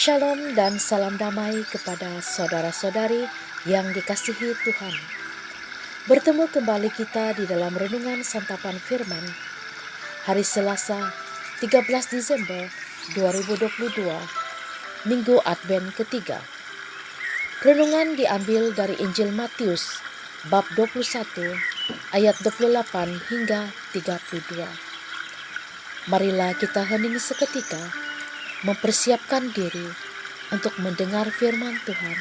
Shalom dan salam damai kepada saudara-saudari yang dikasihi Tuhan. Bertemu kembali kita di dalam renungan santapan firman hari Selasa 13 Desember 2022, Minggu Advent ketiga. Renungan diambil dari Injil Matius bab 21 ayat 28 hingga 32. Marilah kita hening seketika, mempersiapkan diri untuk mendengar firman Tuhan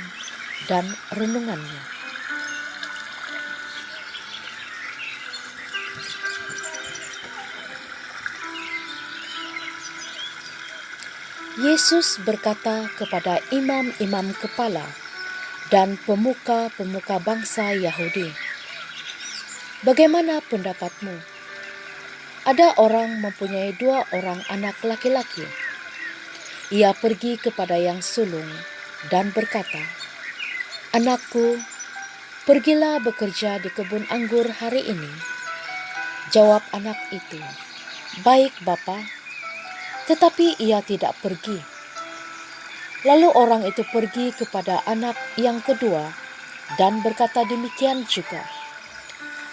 dan renungannya. Yesus berkata kepada imam-imam kepala dan pemuka-pemuka bangsa Yahudi, "Bagaimana pendapatmu? Ada orang mempunyai 2 orang anak laki-laki. Ia pergi kepada yang sulung dan berkata, 'Anakku, pergilah bekerja di kebun anggur hari ini.' Jawab anak itu, 'Baik, Bapa.' Tetapi ia tidak pergi. Lalu orang itu pergi kepada anak yang kedua dan berkata demikian juga.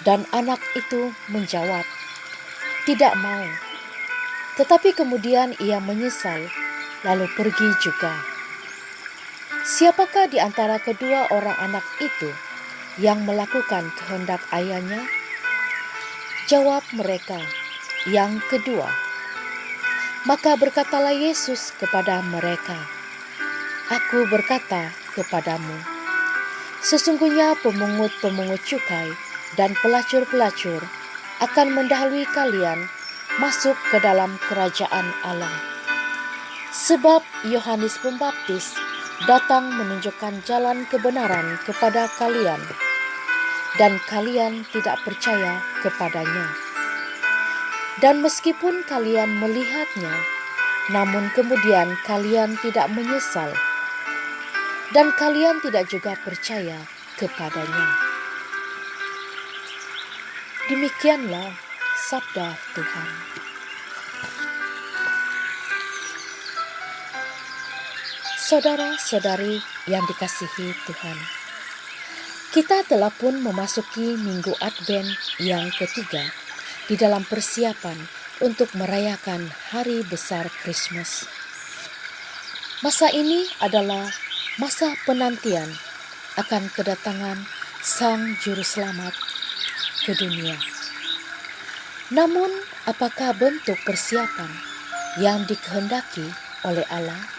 Dan anak itu menjawab, 'Tidak mau.' Tetapi kemudian ia menyesal, lalu pergi juga. Siapakah di antara kedua orang anak itu yang melakukan kehendak ayahnya? Jawab mereka, 'Yang kedua.' Maka berkatalah Yesus kepada mereka, 'Aku berkata kepadamu, sesungguhnya pemungut-pemungut cukai dan pelacur-pelacur akan mendahului kalian masuk ke dalam kerajaan Allah. Sebab Yohanes Pembaptis datang menunjukkan jalan kebenaran kepada kalian, dan kalian tidak percaya kepadanya. Dan meskipun kalian melihatnya, namun kemudian kalian tidak menyesal, dan kalian tidak juga percaya kepadanya." Demikianlah sabda Tuhan. Saudara-saudari yang dikasihi Tuhan, kita telah pun memasuki Minggu Advent yang ketiga di dalam persiapan untuk merayakan hari besar Kristus. Masa ini adalah masa penantian akan kedatangan Sang Juru Selamat ke dunia. Namun, apakah bentuk persiapan yang dikehendaki oleh Allah?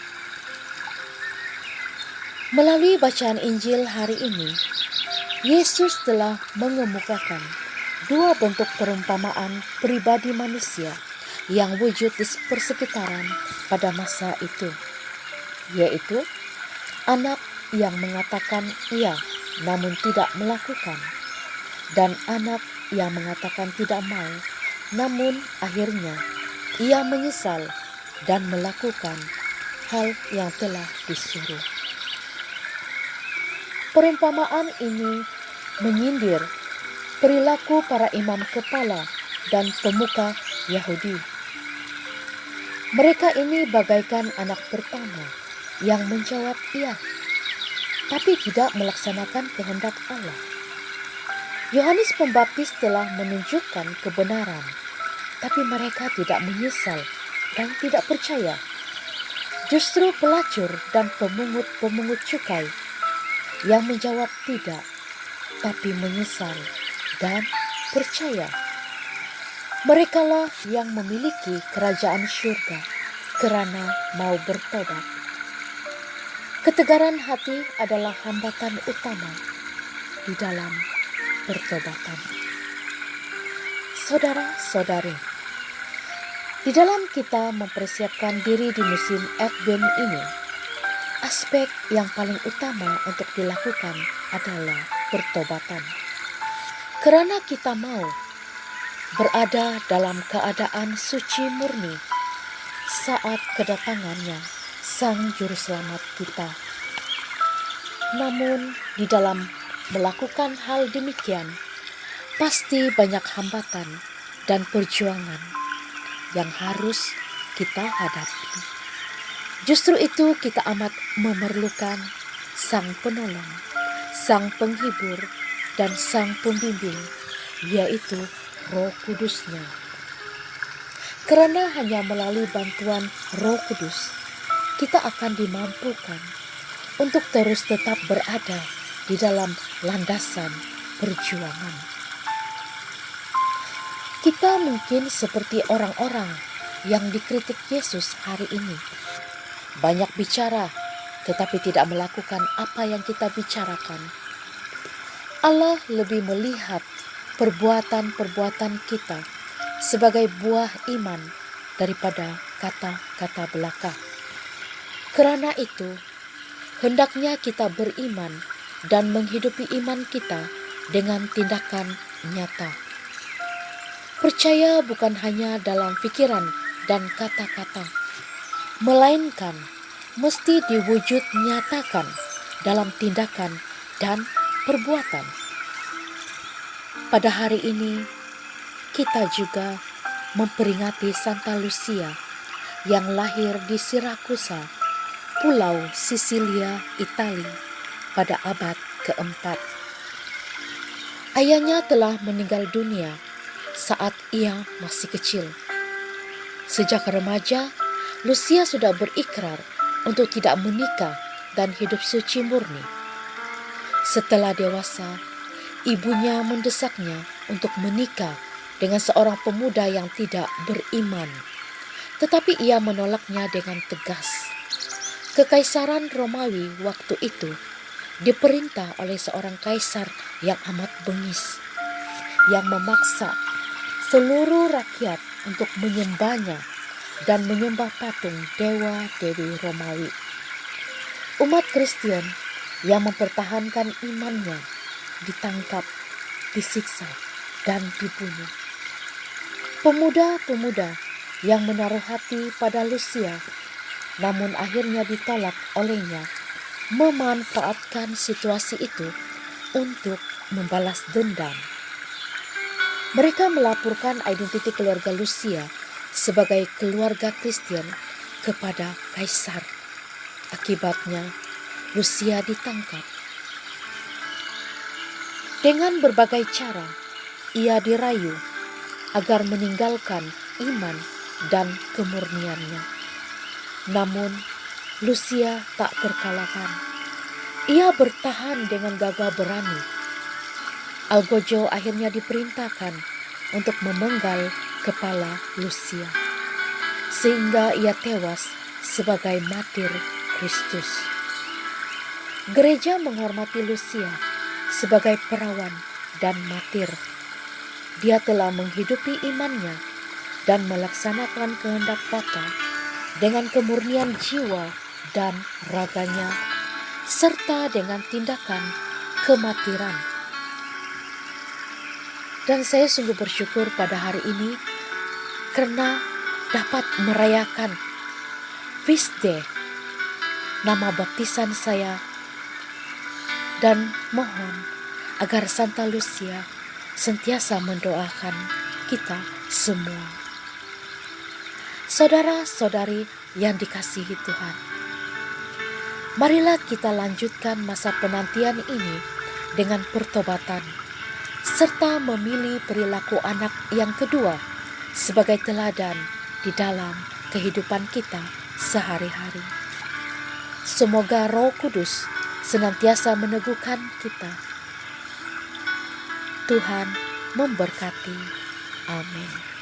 Melalui bacaan Injil hari ini, Yesus telah mengemukakan 2 bentuk perumpamaan pribadi manusia yang wujud di persekitaran pada masa itu, yaitu anak yang mengatakan iya namun tidak melakukan, dan anak yang mengatakan tidak mau namun akhirnya ia menyesal dan melakukan hal yang telah disuruh. Perumpamaan ini menyindir perilaku para imam kepala dan pemuka Yahudi. Mereka ini bagaikan anak pertama yang menjawab iya, tapi tidak melaksanakan kehendak Allah. Yohanes Pembaptis telah menunjukkan kebenaran, tapi mereka tidak menyesal dan tidak percaya. Justru pelacur dan pemungut-pemungut cukai yang menjawab tidak, tapi menyesal dan percaya. Merekalah yang memiliki kerajaan surga kerana mau bertobat. Ketegaran hati adalah hambatan utama di dalam pertobatan. Saudara-saudari, di dalam kita mempersiapkan diri di musim Advent ini, aspek yang paling utama untuk dilakukan adalah pertobatan. Kerana kita mau berada dalam keadaan suci murni saat kedatangannya Sang Juru Selamat kita. Namun di dalam melakukan hal demikian, pasti banyak hambatan dan perjuangan yang harus kita hadapi. Justru itu kita amat memerlukan Sang Penolong, Sang Penghibur, dan Sang Pembimbing, yaitu Roh Kudusnya. Karena hanya melalui bantuan Roh Kudus, kita akan dimampukan untuk terus tetap berada di dalam landasan perjuangan. Kita mungkin seperti orang-orang yang dikritik Yesus hari ini. Banyak bicara, tetapi tidak melakukan apa yang kita bicarakan. Allah lebih melihat perbuatan-perbuatan kita sebagai buah iman daripada kata-kata belaka. Karena itu, hendaknya kita beriman dan menghidupi iman kita dengan tindakan nyata. Percaya bukan hanya dalam pikiran dan kata-kata, melainkan mesti diwujud nyatakan dalam tindakan dan perbuatan. Pada hari ini, kita juga memperingati Santa Lucia yang lahir di Sirakusa, Pulau Sisilia, Italia pada abad keempat. Ayahnya telah meninggal dunia saat ia masih kecil. Sejak remaja, Lucia sudah berikrar untuk tidak menikah dan hidup suci murni. Setelah dewasa, ibunya mendesaknya untuk menikah dengan seorang pemuda yang tidak beriman, tetapi ia menolaknya dengan tegas. Kekaisaran Romawi waktu itu diperintah oleh seorang kaisar yang amat bengis, yang memaksa seluruh rakyat untuk menyembahnya dan menyembah patung dewa-dewi Romawi. Umat Kristen yang mempertahankan imannya ditangkap, disiksa, dan dibunuh. Pemuda-pemuda yang menaruh hati pada Lucia, namun akhirnya ditolak olehnya, memanfaatkan situasi itu untuk membalas dendam. Mereka melaporkan identitas keluarga Lucia sebagai keluarga Kristen kepada kaisar. Akibatnya, Lucia ditangkap. Dengan berbagai cara, ia dirayu agar meninggalkan iman dan kemurniannya. Namun, Lucia tak terkalahkan. Ia bertahan dengan gagah berani. Algojo akhirnya diperintahkan untuk memenggal kepala Lucia, sehingga ia tewas sebagai martir Kristus. Gereja menghormati Lucia sebagai perawan dan martir. Dia telah menghidupi imannya dan melaksanakan kehendak Bapa dengan kemurnian jiwa dan raganya, serta dengan tindakan kematiran. Dan saya sungguh bersyukur pada hari ini karena dapat merayakan feast day nama baptisan saya, dan mohon agar Santa Lucia sentiasa mendoakan kita semua. Saudara-saudari yang dikasihi Tuhan, marilah kita lanjutkan masa penantian ini dengan pertobatan, serta memilih perilaku anak yang kedua sebagai teladan di dalam kehidupan kita sehari-hari. Semoga Roh Kudus senantiasa meneguhkan kita. Tuhan memberkati. Amin.